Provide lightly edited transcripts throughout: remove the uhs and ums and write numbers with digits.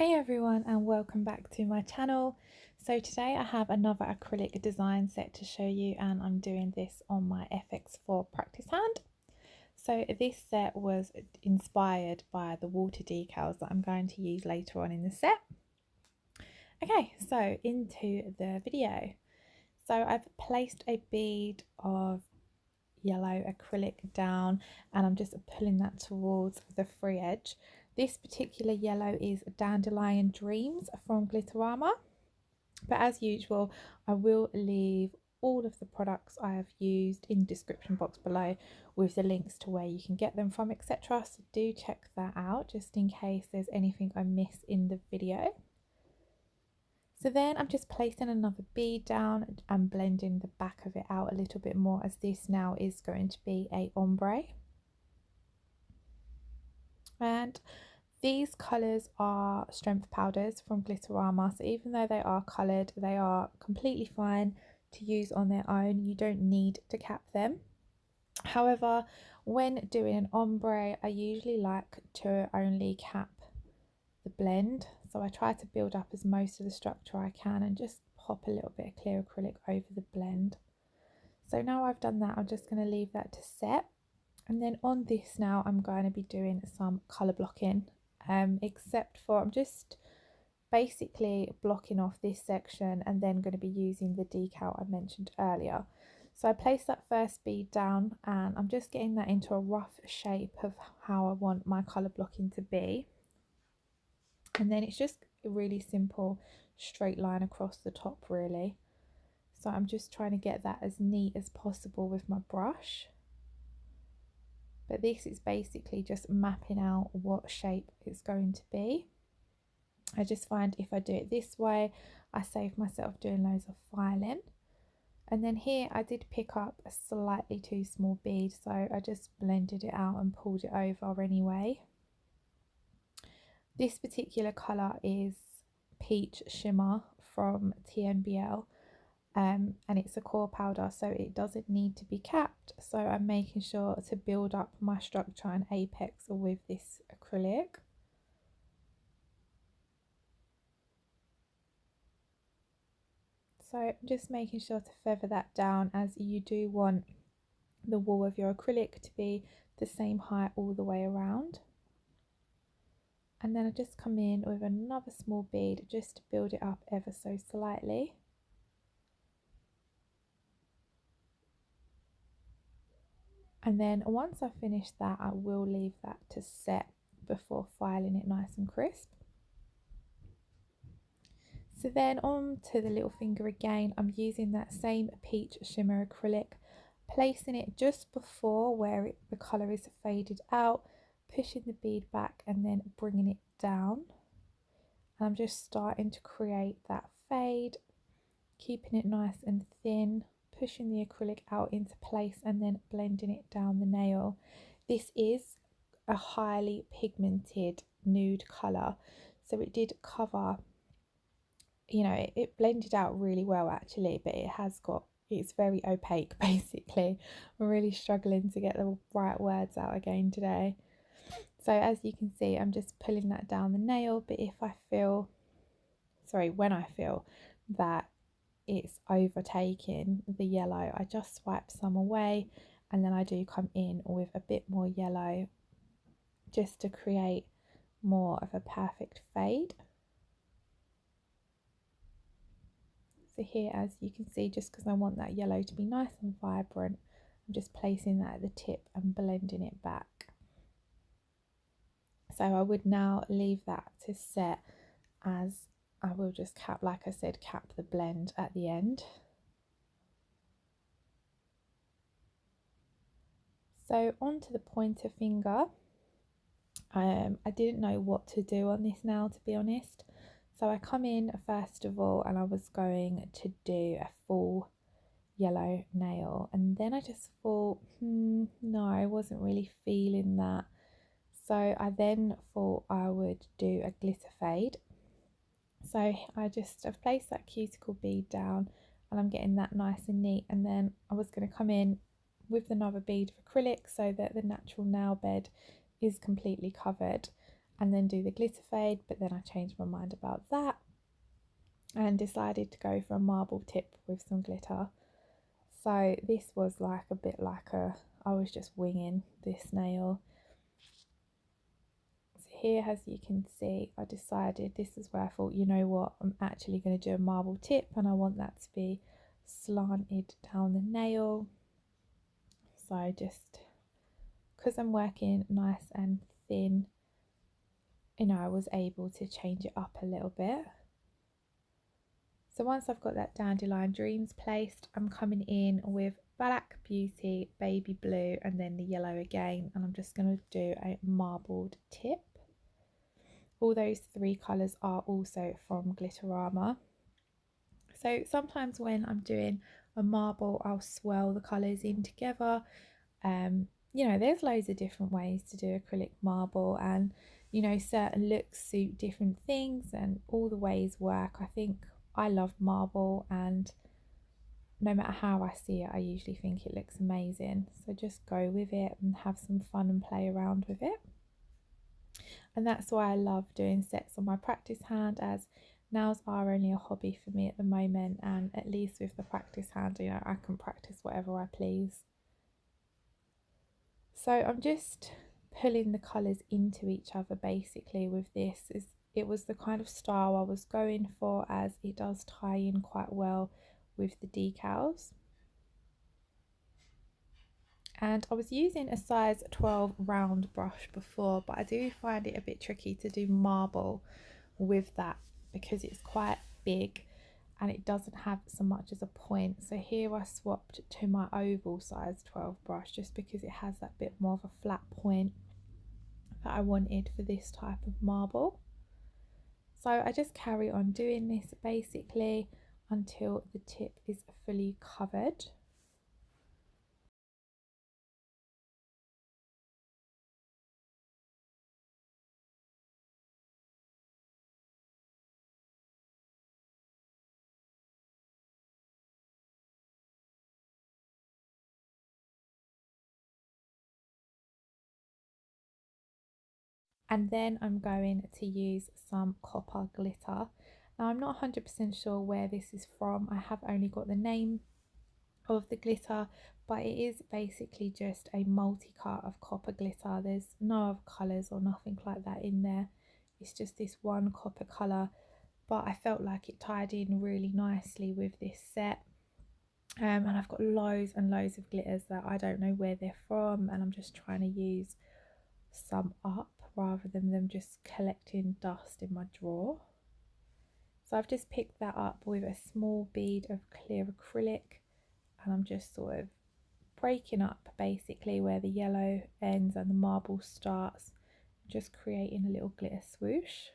Hey everyone, and welcome back to my channel. So today I have another acrylic design set to show you, and I'm doing this on my FX4 practice hand. So this set was inspired by the water decals that I'm going to use later on in the set. Okay, so into the video. So I've placed a bead of yellow acrylic down and I'm just pulling that towards the free edge. This particular yellow is Dandelion Dreams from Glitterama, but as usual I will leave all of the products I have used in the description box below with the links to where you can get them from, etc. So do check that out just in case there's anything I miss in the video. So then I'm just placing another bead down and blending the back of it out a little bit more, as this now is going to be a ombre. And these colours are strength powders from Glitterama, so even though they are coloured, they are completely fine to use on their own. You don't need to cap them. However, when doing an ombre, I usually like to only cap the blend, so I try to build up as most of the structure I can and just pop a little bit of clear acrylic over the blend. So now I've done that, I'm just going to leave that to set, and then on this now I'm going to be doing some colour blocking, except for I'm just basically blocking off this section and then going to be using the decal I mentioned earlier. So I placed that first bead down and I'm just getting that into a rough shape of how I want my colour blocking to be. And then it's just a really simple straight line across the top really. So I'm just trying to get that as neat as possible with my brush. But this is basically just mapping out what shape it's going to be. I just find if I do it this way, I save myself doing loads of filing. And then here I did pick up a slightly too small bead, so I just blended it out and pulled it over anyway. This particular colour is Peach Shimmer from TNBL, and it's a core powder, so it doesn't need to be capped. So I'm making sure to build up my structure and apex with this acrylic. So I'm just making sure to feather that down, as you do want the wall of your acrylic to be the same height all the way around. And then I just come in with another small bead just to build it up ever so slightly. And then once I've finished that, I will leave that to set before filing it nice and crisp. So then on to the little finger again, I'm using that same Peach Shimmer acrylic, placing it just before where the colour is faded out, pushing the bead back and then bringing it down. And I'm just starting to create that fade, keeping it nice and thin, pushing the acrylic out into place and then blending it down the nail. This is a highly pigmented nude colour, so it did cover, you know, it blended out really well actually, but it's very opaque basically. I'm really struggling to get the right words out again today. So as you can see, I'm just pulling that down the nail, but when I feel that it's overtaking the yellow, I just swipe some away, and then I do come in with a bit more yellow just to create more of a perfect fade. So here, as you can see, just because I want that yellow to be nice and vibrant, I'm just placing that at the tip and blending it back. So I would now leave that to set, as I will just cap, like I said, cap the blend at the end. So onto the pointer finger. I didn't know what to do on this now, to be honest. So I come in first of all and I was going to do a full yellow nail, and then I just thought, no, I wasn't really feeling that. So I then thought I would do a glitter fade. So I've placed that cuticle bead down and I'm getting that nice and neat, and then I was going to come in with another bead of acrylic so that the natural nail bed is completely covered, and then do the glitter fade, but then I changed my mind about that and decided to go for a marble tip with some glitter. So this was like a bit like I was just winging this nail. So here, as you can see, I decided this is where I thought, you know what, I'm actually going to do a marble tip and I want that to be slanted down the nail. So just because I'm working nice and thin, you know, I was able to change it up a little bit. So once I've got that Dandelion Dreams placed, I'm coming in with Black Beauty, Baby Blue, and then the yellow again, and I'm just going to do a marbled tip. All those three colours are also from Glitterama. So sometimes when I'm doing a marble, I'll swirl the colours in together. You know, there's loads of different ways to do acrylic marble, and you know, certain looks suit different things and all the ways work. I think I love marble, and no matter how I see it, I usually think it looks amazing. So just go with it and have some fun and play around with it. And that's why I love doing sets on my practice hand, as nails are only a hobby for me at the moment, and at least with the practice hand, you know, I can practice whatever I please. So I'm just pulling the colours into each other basically with this. It was the kind of style I was going for, as it does tie in quite well with the decals. And I was using a size 12 round brush before, but I do find it a bit tricky to do marble with that because it's quite big and it doesn't have so much as a point. So here I swapped to my oval size 12 brush just because it has that bit more of a flat point that I wanted for this type of marble. So I just carry on doing this basically until the tip is fully covered. And then I'm going to use some copper glitter. Now I'm not 100% sure where this is from. I have only got the name of the glitter, but it is basically just a multi-cut of copper glitter. There's no other colours or nothing like that in there. It's just this one copper colour, but I felt like it tied in really nicely with this set. And I've got loads and loads of glitters that I don't know where they're from, and I'm just trying to use some up rather than them just collecting dust in my drawer. So I've just picked that up with a small bead of clear acrylic, and I'm just sort of breaking up basically where the yellow ends and the marble starts, just creating a little glitter swoosh.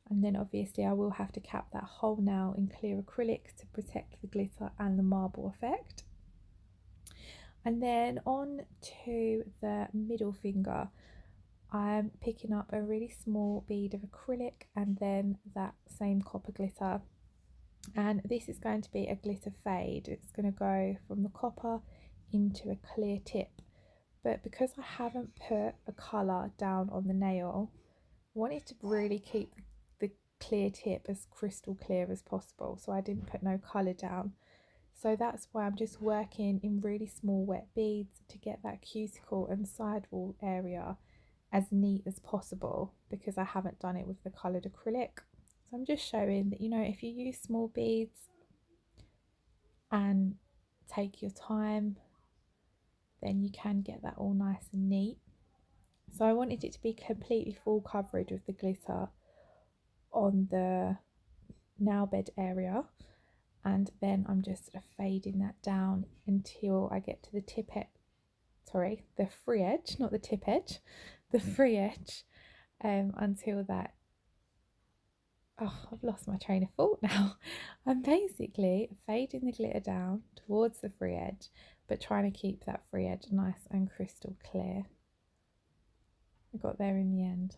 And then obviously I will have to cap that whole nail in clear acrylic to protect the glitter and the marble effect. And then on to the middle finger, I'm picking up a really small bead of acrylic and then that same copper glitter, and this is going to be a glitter fade. It's going to go from the copper into a clear tip, but because I haven't put a colour down on the nail, I wanted to really keep the clear tip as crystal clear as possible, so I didn't put no colour down. So that's why I'm just working in really small wet beads to get that cuticle and sidewall area as neat as possible, because I haven't done it with the coloured acrylic. So I'm just showing that, you know, if you use small beads and take your time, then you can get that all nice and neat. So I wanted it to be completely full coverage with the glitter on the nail bed area, and then I'm just fading that down until I get to the tip edge, sorry, the free edge, not the tip edge, the free edge, until that, oh, I've lost my train of thought now. I'm basically fading the glitter down towards the free edge, but trying to keep that free edge nice and crystal clear. I got there in the end.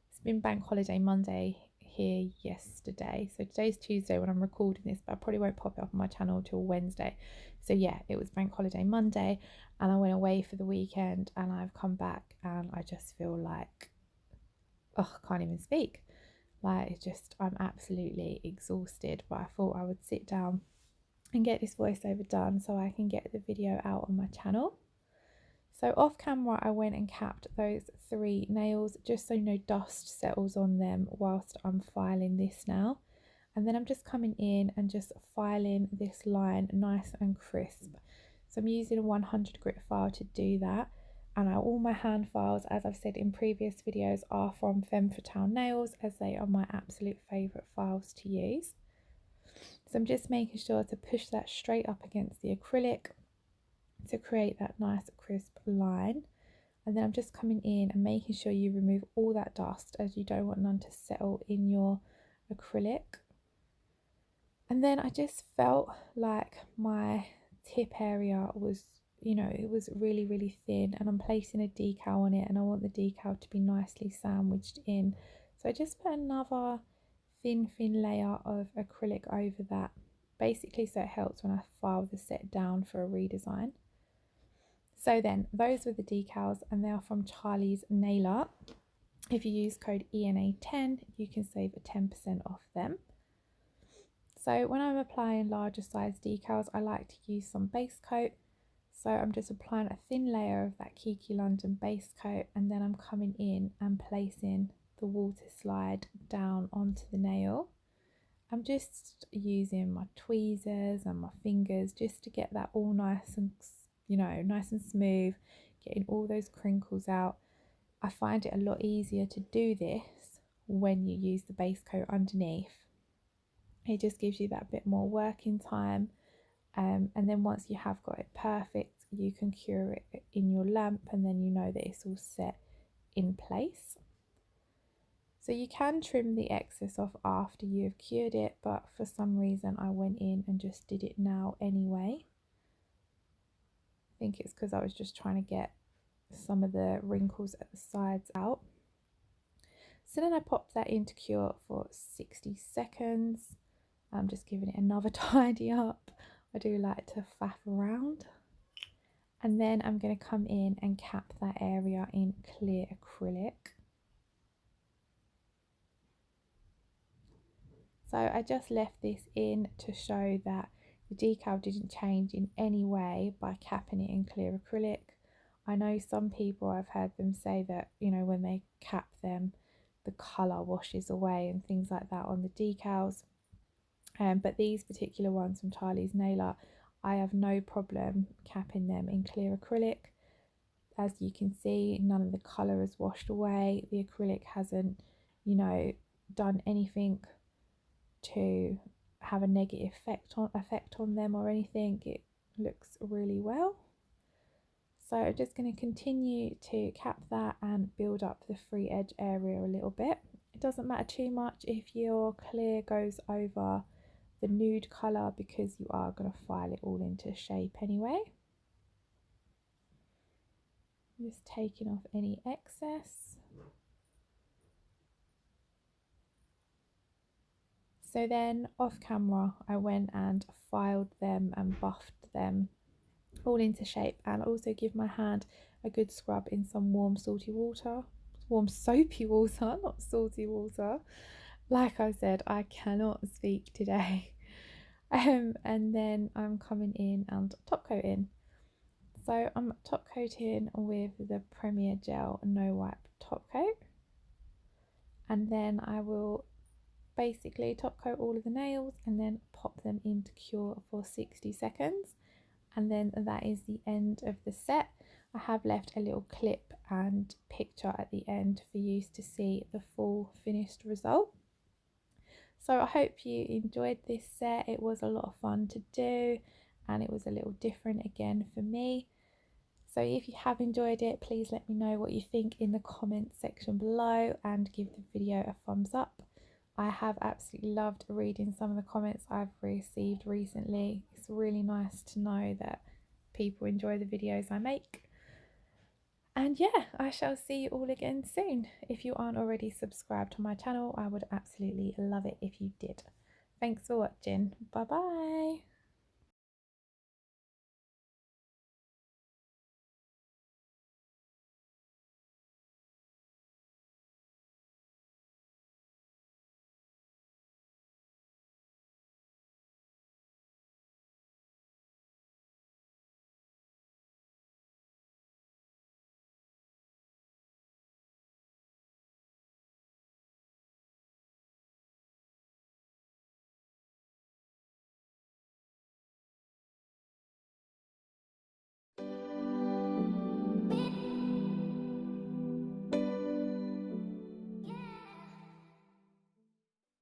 It's been Bank Holiday Monday here yesterday. So today's Tuesday when I'm recording this, but I probably won't pop it up on my channel till Wednesday. So yeah, it was bank holiday Monday and I went away for the weekend and I've come back and I just feel like, oh, I can't even speak. Like, it's just, I'm absolutely exhausted, but I thought I would sit down and get this voiceover done so I can get the video out on my channel. So off camera I went and capped those 3 nails just so no dust settles on them whilst I'm filing this now. And then I'm just coming in and just filing this line nice and crisp. So I'm using a 100 grit file to do that. And all my hand files, as I've said in previous videos, are from Femme Fatale nails, as they are my absolute favourite files to use. So I'm just making sure to push that straight up against the acrylic to create that nice crisp line. And then I'm just coming in and making sure you remove all that dust, as you don't want none to settle in your acrylic. And then I just felt like my tip area was, you know, it was really thin, and I'm placing a decal on it and I want the decal to be nicely sandwiched in. So I just put another thin layer of acrylic over that, basically so it helps when I file the set down for a redesign. So then those were the decals and they are from Charlie's Nail Art. If you use code ENA10 you can save 10% off them. So when I'm applying larger size decals I like to use some base coat. So I'm just applying a thin layer of that Kiki London base coat and then I'm coming in and placing the water slide down onto the nail. I'm just using my tweezers and my fingers just to get that all nice and, you know, nice and smooth, getting all those crinkles out. I find it a lot easier to do this when you use the base coat underneath. It just gives you that bit more working time, and then once you have got it perfect you can cure it in your lamp and then you know that it's all set in place. So you can trim the excess off after you've cured it, but for some reason I went in and just did it now anyway. I think it's because I was just trying to get some of the wrinkles at the sides out. So then I popped that into cure for 60 seconds. I'm just giving it another tidy up. I do like to faff around. And then I'm going to come in and cap that area in clear acrylic. So I just left this in to show that the decal didn't change in any way by capping it in clear acrylic. I know some people, I've heard them say that, you know, when they cap them the colour washes away and things like that on the decals. But these particular ones from Charlie's Nail Art, I have no problem capping them in clear acrylic. As you can see, none of the colour has washed away. The acrylic hasn't, you know, done anything to have a negative effect on them or anything. It looks really well. So I'm just going to continue to cap that and build up the free edge area a little bit. It doesn't matter too much if your clear goes over the nude colour because you are going to file it all into shape anyway. Just taking off any excess. So then off camera I went and filed them and buffed them all into shape, and also give my hand a good scrub in some warm salty water. Warm soapy water, not salty water. Like I said, I cannot speak today. And then I'm coming in and top coating. So I'm top coating with the Premier Gel No Wipe top coat, and then I will basically top coat all of the nails and then pop them into cure for 60 seconds, and then that is the end of the set. I have left a little clip and picture at the end for you to see the full finished result. So I hope you enjoyed this set. It was a lot of fun to do and it was a little different again for me. So if you have enjoyed it, please let me know what you think in the comments section below and give the video a thumbs up. I have absolutely loved reading some of the comments I've received recently. It's really nice to know that people enjoy the videos I make. And yeah, I shall see you all again soon. If you aren't already subscribed to my channel, I would absolutely love it if you did. Thanks for watching. Bye bye.